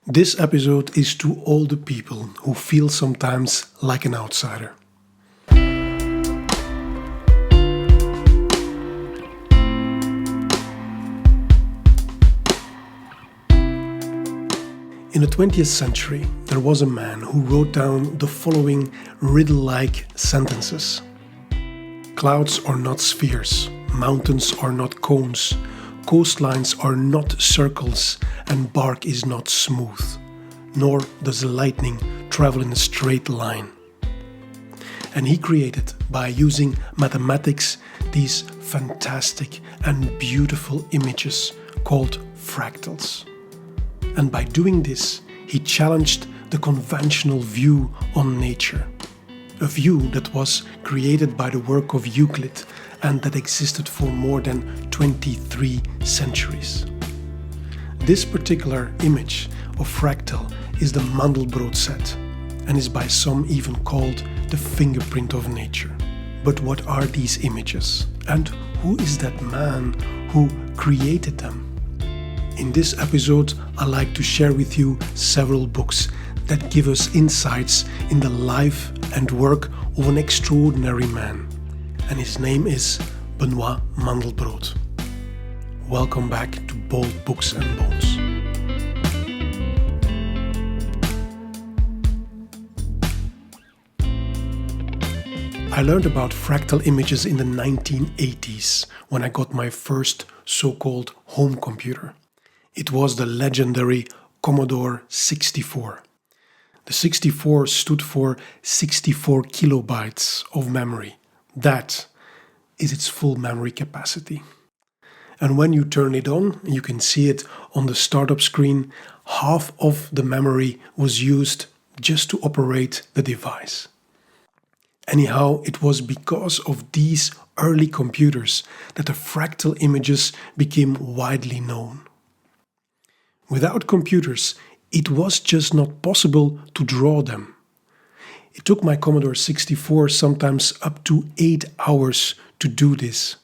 This episode is to all the people who feel sometimes like an outsider. In the 20th century, there was a man who wrote down the following riddle-like sentences. Clouds are not spheres, mountains are not cones, coastlines are not circles, and bark is not smooth, nor does lightning travel in a straight line. And he created, by using mathematics, these fantastic and beautiful images called fractals. And by doing this, he challenged the conventional view on nature. A view that was created by the work of Euclid and that existed for more than 23 centuries. This particular image of fractal is the Mandelbrot set and is by some even called the fingerprint of nature. But what are these images? And who is that man who created them? In this episode, I like to share with you several books that give us insights in the life and work of an extraordinary man. And his name is Benoit Mandelbrot. Welcome back to Bold Books and Bones. I learned about fractal images in the 1980s when I got my first so-called home computer. It was the legendary Commodore 64. The 64 stood for 64 kilobytes of memory. That is its full memory capacity. And when you turn it on, you can see it on the startup screen, half of the memory was used just to operate the device. Anyhow, it was because of these early computers that the fractal images became widely known. Without computers, it was just not possible to draw them. It took my Commodore 64 sometimes up to 8 hours to do this.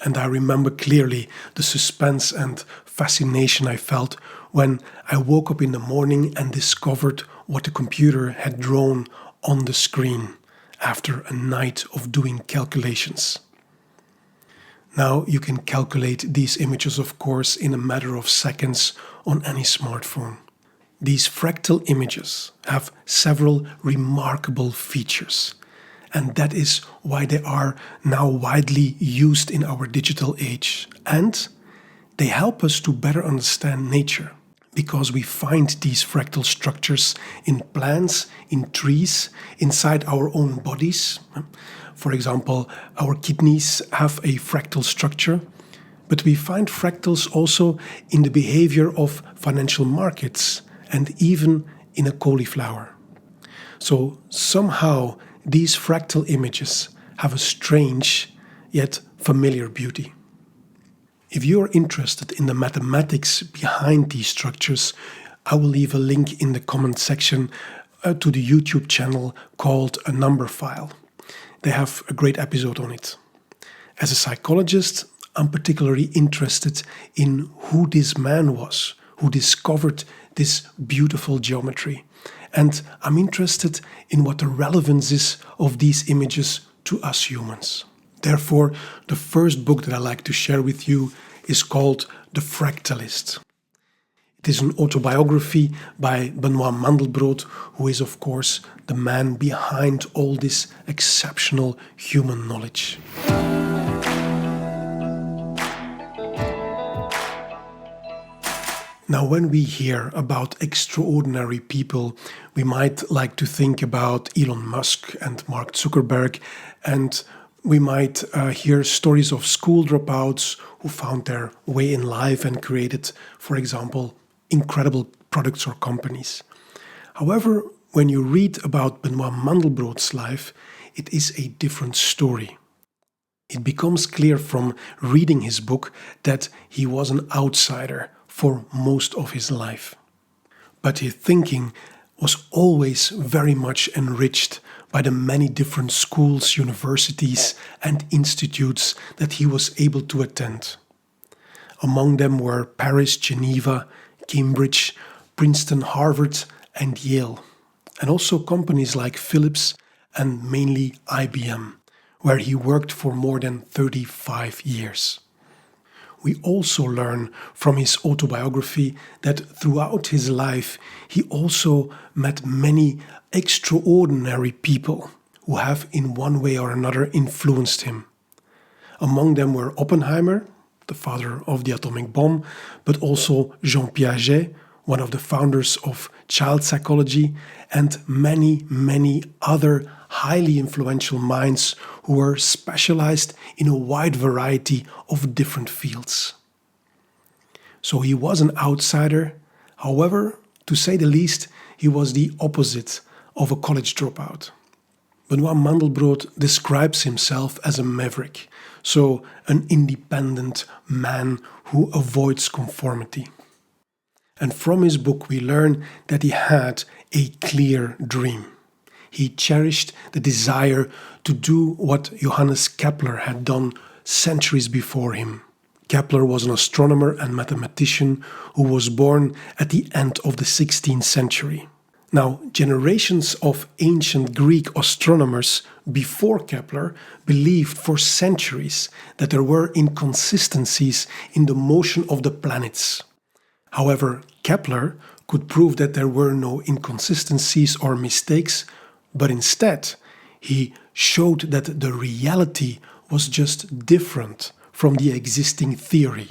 And I remember clearly the suspense and fascination I felt when I woke up in the morning and discovered what the computer had drawn on the screen after a night of doing calculations. Now you can calculate these images, of course, in a matter of seconds on any smartphone. These fractal images have several remarkable features, and that is why they are now widely used in our digital age. And they help us to better understand nature, because we find these fractal structures in plants, in trees, inside our own bodies. For example, our kidneys have a fractal structure, but we find fractals also in the behavior of financial markets and even in a cauliflower. So somehow these fractal images have a strange yet familiar beauty. If you are interested in the mathematics behind these structures, I will leave a link in the comment section to the YouTube channel called A Number File. They have a great episode on it. As a psychologist, I'm particularly interested in who this man was, who discovered this beautiful geometry. And I'm interested in what the relevance is of these images to us humans. Therefore, the first book that I like to share with you is called The Fractalist. It is an autobiography by Benoit Mandelbrot, who is, of course, the man behind all this exceptional human knowledge. Now, when we hear about extraordinary people, we might like to think about Elon Musk and Mark Zuckerberg, and we might hear stories of school dropouts who found their way in life and created, for example, incredible products or companies. However, when you read about Benoit Mandelbrot's life, it is a different story. It becomes clear from reading his book that he was an outsider for most of his life. But his thinking was always very much enriched by the many different schools, universities, and institutes that he was able to attend. Among them were Paris, Geneva, Cambridge, Princeton, Harvard, and Yale, and also companies like Philips and mainly IBM, where he worked for more than 35 years. We also learn from his autobiography that throughout his life he also met many extraordinary people who have in one way or another influenced him. Among them were Oppenheimer, the father of the atomic bomb, but also Jean Piaget, one of the founders of child psychology, and many, many other highly influential minds who were specialized in a wide variety of different fields. So he was an outsider. However, to say the least, he was the opposite of a college dropout. Benoit Mandelbrot describes himself as a maverick, so an independent man who avoids conformity. And from his book we learn that he had a clear dream. He cherished the desire to do what Johannes Kepler had done centuries before him. Kepler was an astronomer and mathematician who was born at the end of the 16th century. Now, generations of ancient Greek astronomers before Kepler believed for centuries that there were inconsistencies in the motion of the planets. However, Kepler could prove that there were no inconsistencies or mistakes, but instead he showed that the reality was just different from the existing theory.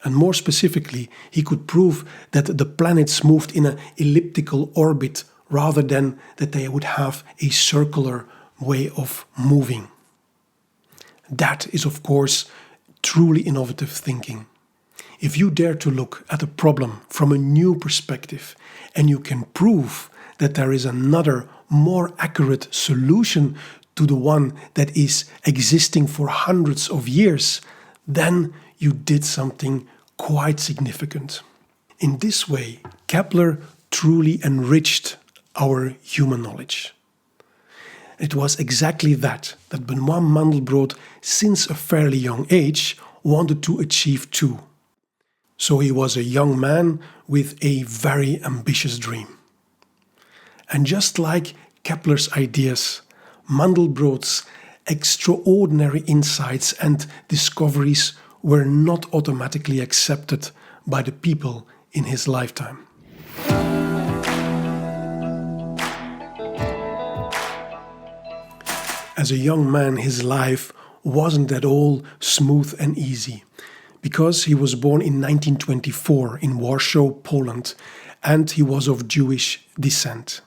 And more specifically, he could prove that the planets moved in an elliptical orbit rather than that they would have a circular way of moving. That is, of course, truly innovative thinking. If you dare to look at a problem from a new perspective and you can prove that there is another, more accurate solution to the one that is existing for hundreds of years, then you did something quite significant. In this way, Kepler truly enriched our human knowledge. It was exactly that Benoit Mandelbrot, since a fairly young age, wanted to achieve too. So he was a young man with a very ambitious dream. And just like Kepler's ideas, Mandelbrot's extraordinary insights and discoveries were not automatically accepted by the people in his lifetime. As a young man, his life wasn't at all smooth and easy, because he was born in 1924 in Warsaw, Poland, and he was of Jewish descent.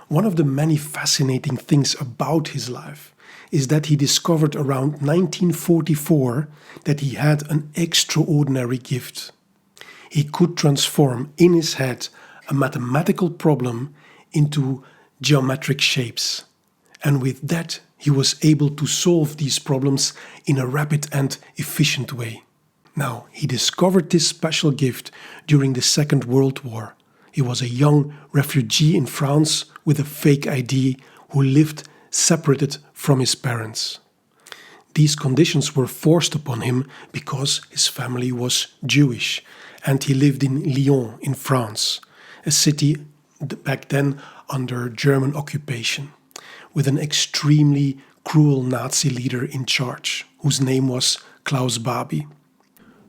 One of the many fascinating things about his life is that he discovered around 1944 that he had an extraordinary gift. He could transform in his head a mathematical problem into geometric shapes. And with that, he was able to solve these problems in a rapid and efficient way. Now, he discovered this special gift during the Second World War. He was a young refugee in France with a fake ID who lived separated from his parents. These conditions were forced upon him because his family was Jewish and he lived in Lyon in France, a city back then under German occupation, with an extremely cruel Nazi leader in charge, whose name was Klaus Barbie.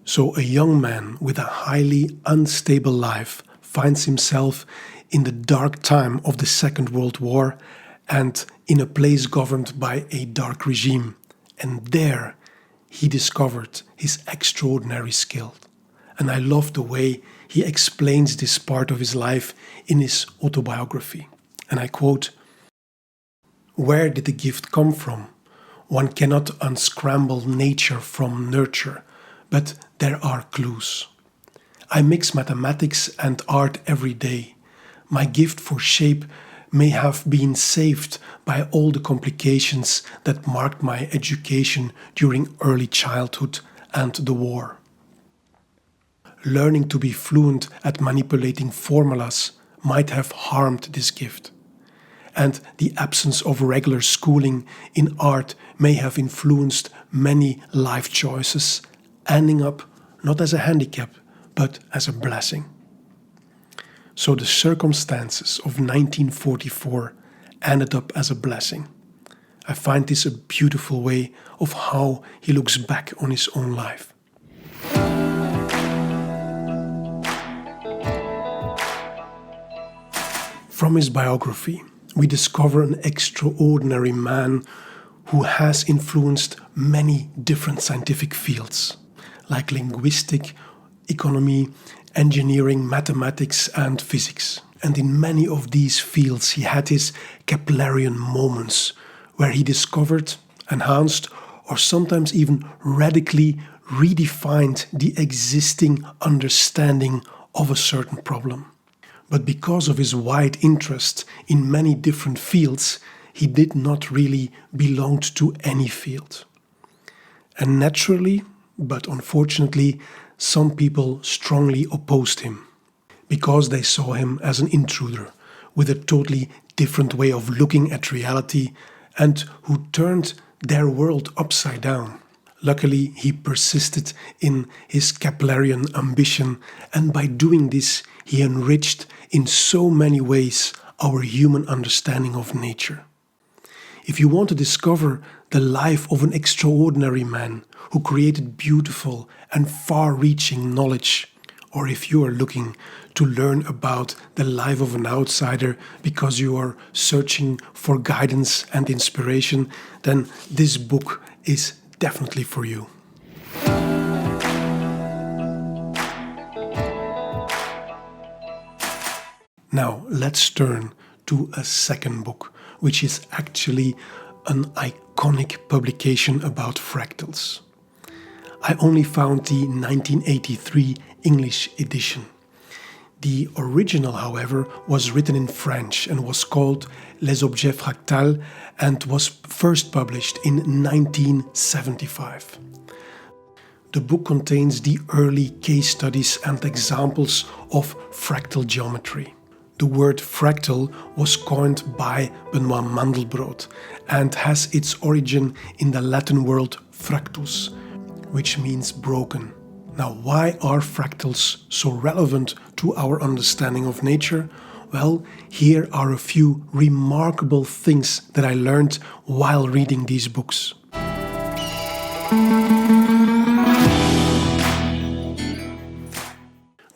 So a young man with a highly unstable life finds himself in the dark time of the Second World War and in a place governed by a dark regime. And there he discovered his extraordinary skill. And I love the way he explains this part of his life in his autobiography. And I quote, "Where did the gift come from? One cannot unscramble nature from nurture, but there are clues. I mix mathematics and art every day. My gift for shape may have been saved by all the complications that marked my education during early childhood and the war. Learning to be fluent at manipulating formulas might have harmed this gift. And the absence of regular schooling in art may have influenced many life choices, ending up not as a handicap, but as a blessing." So the circumstances of 1944 ended up as a blessing. I find this a beautiful way of how he looks back on his own life. From his biography, we discover an extraordinary man who has influenced many different scientific fields, like linguistics, economy, engineering, mathematics, and physics. And in many of these fields, he had his Keplerian moments, where he discovered, enhanced, or sometimes even radically redefined the existing understanding of a certain problem. But because of his wide interest in many different fields, he did not really belong to any field. And naturally, but unfortunately, some people strongly opposed him, because they saw him as an intruder with a totally different way of looking at reality and who turned their world upside down. Luckily, he persisted in his Keplerian ambition, and by doing this, he enriched in so many ways our human understanding of nature. If you want to discover the life of an extraordinary man who created beautiful and far-reaching knowledge, or if you are looking to learn about the life of an outsider because you are searching for guidance and inspiration, then this book is definitely for you. Now let's turn to a second book, which is actually an iconic publication about fractals. I only found the 1983 English edition. The original, however, was written in French and was called Les Objets Fractals and was first published in 1975. The book contains the early case studies and examples of fractal geometry. The word fractal was coined by Benoit Mandelbrot and has its origin in the Latin word fractus, which means broken. Now, why are fractals so relevant to our understanding of nature? Well, here are a few remarkable things that I learned while reading these books.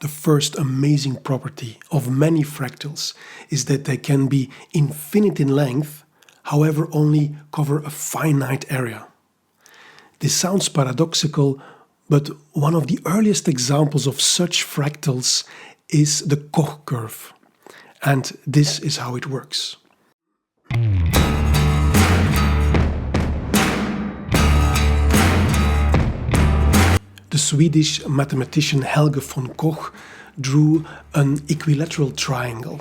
The first amazing property of many fractals is that they can be infinite in length, however only cover a finite area. This sounds paradoxical, but one of the earliest examples of such fractals is the Koch curve. And this is how it works. The Swedish mathematician Helge von Koch drew an equilateral triangle.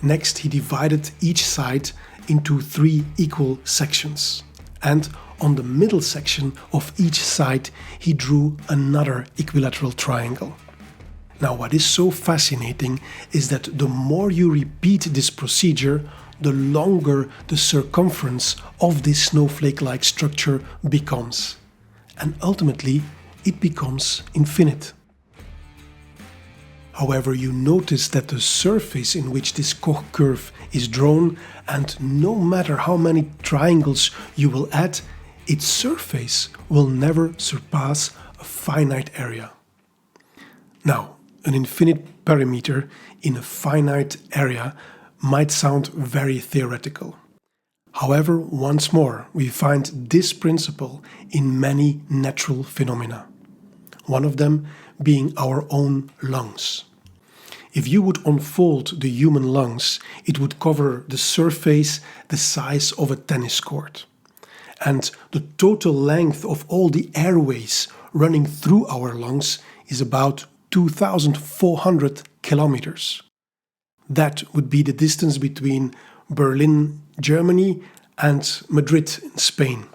Next, he divided each side into 3 equal sections. And on the middle section of each side, he drew another equilateral triangle. Now, what is so fascinating is that the more you repeat this procedure, the longer the circumference of this snowflake-like structure becomes. And ultimately, it becomes infinite. However, you notice that the surface in which this Koch curve is drawn, and no matter how many triangles you will add, its surface will never surpass a finite area. Now, an infinite perimeter in a finite area might sound very theoretical. However, once more, we find this principle in many natural phenomena. One of them being our own lungs. If you would unfold the human lungs, it would cover the surface the size of a tennis court. And the total length of all the airways running through our lungs is about 2,400 kilometers. That would be the distance between Berlin, Germany, and Madrid in Spain.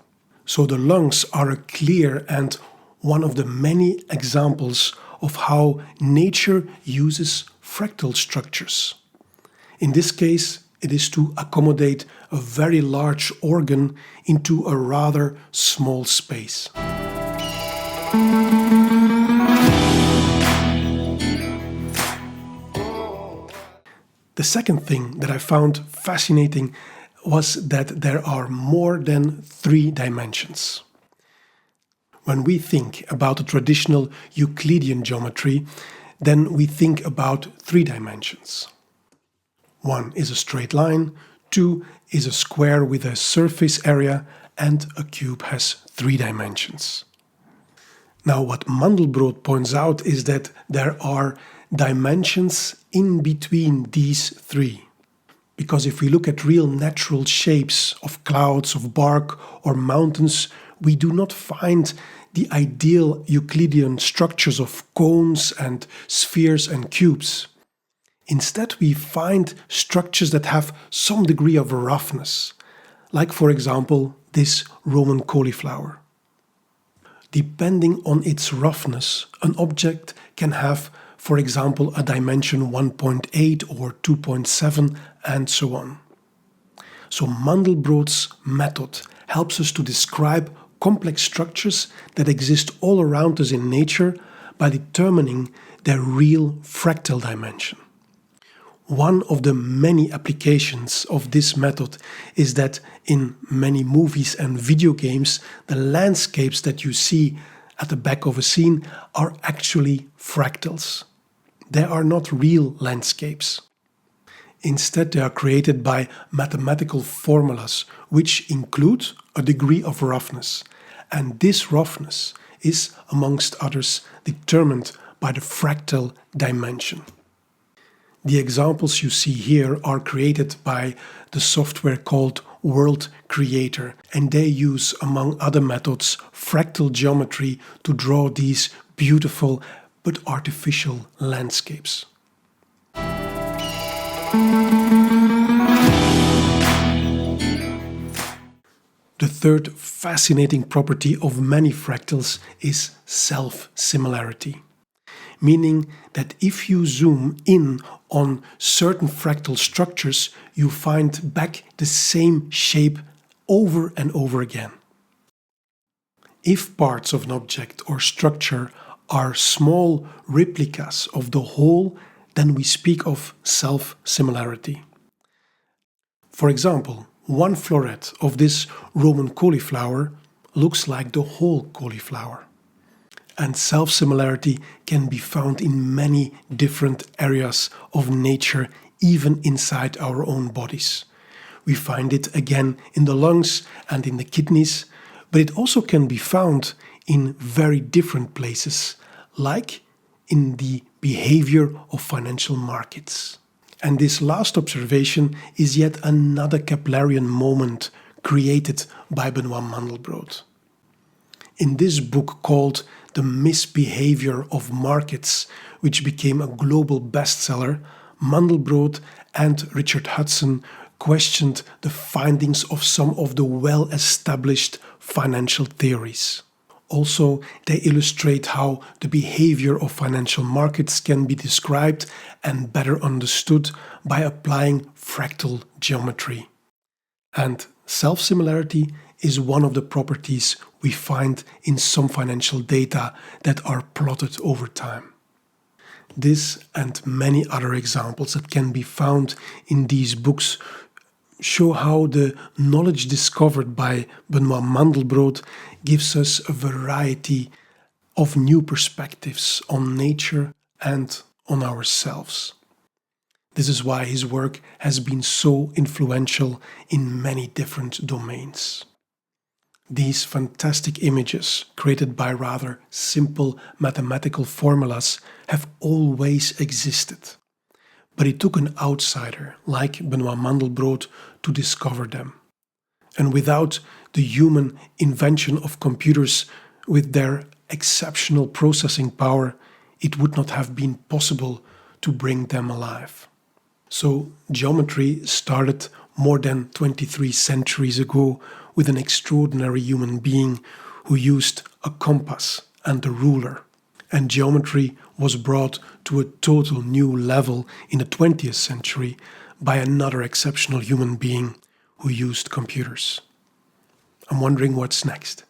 So the lungs are a clear and one of the many examples of how nature uses fractal structures. In this case, it is to accommodate a very large organ into a rather small space. The second thing that I found fascinating was that there are more than 3 dimensions. When we think about a traditional Euclidean geometry, then we think about 3 dimensions. 1 is a straight line, 2 is a square with a surface area, and a cube has 3 dimensions. Now, what Mandelbrot points out is that there are dimensions in between these 3. Because if we look at real natural shapes of clouds, of bark, or mountains, we do not find the ideal Euclidean structures of cones and spheres and cubes. Instead, we find structures that have some degree of roughness, like, for example, this Roman cauliflower. Depending on its roughness, an object can have, for example, a dimension 1.8 or 2.7 and so on. So Mandelbrot's method helps us to describe complex structures that exist all around us in nature by determining their real fractal dimension. One of the many applications of this method is that in many movies and video games, the landscapes that you see at the back of a scene are actually fractals. They are not real landscapes. Instead, they are created by mathematical formulas which include a degree of roughness. And this roughness is, amongst others, determined by the fractal dimension. The examples you see here are created by the software called World Creator, and they use, among other methods, fractal geometry to draw these beautiful but artificial landscapes. The third fascinating property of many fractals is self-similarity, meaning that if you zoom in on certain fractal structures, you find back the same shape over and over again. If parts of an object or structure are small replicas of the whole, then we speak of self-similarity. For example, one floret of this Roman cauliflower looks like the whole cauliflower. And self-similarity can be found in many different areas of nature, even inside our own bodies. We find it again in the lungs and in the kidneys, but it also can be found in very different places, like in the behavior of financial markets. And this last observation is yet another Keplerian moment created by Benoit Mandelbrot. In this book called The Misbehavior of Markets, which became a global bestseller, Mandelbrot and Richard Hudson questioned the findings of some of the well-established financial theories. Also, they illustrate how the behavior of financial markets can be described and better understood by applying fractal geometry. And self-similarity is one of the properties we find in some financial data that are plotted over time. This and many other examples that can be found in these books show how the knowledge discovered by Benoit Mandelbrot gives us a variety of new perspectives on nature and on ourselves. This is why his work has been so influential in many different domains. These fantastic images, created by rather simple mathematical formulas, have always existed. But it took an outsider like Benoit Mandelbrot to discover them. And without the human invention of computers with their exceptional processing power, it would not have been possible to bring them alive. So geometry started more than 23 centuries ago with an extraordinary human being who used a compass and a ruler. And geometry was brought to a total new level in the 20th century by another exceptional human being who used computers. I'm wondering what's next.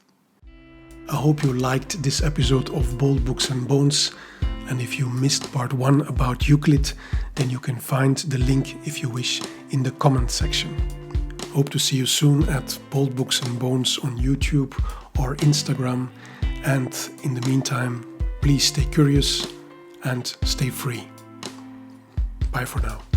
I hope you liked this episode of Bold Books and Bones. And if you missed part 1 about Euclid, then you can find the link, if you wish, in the comment section. Hope to see you soon at Bold Books and Bones on YouTube or Instagram. And in the meantime, please stay curious and stay free. Bye for now.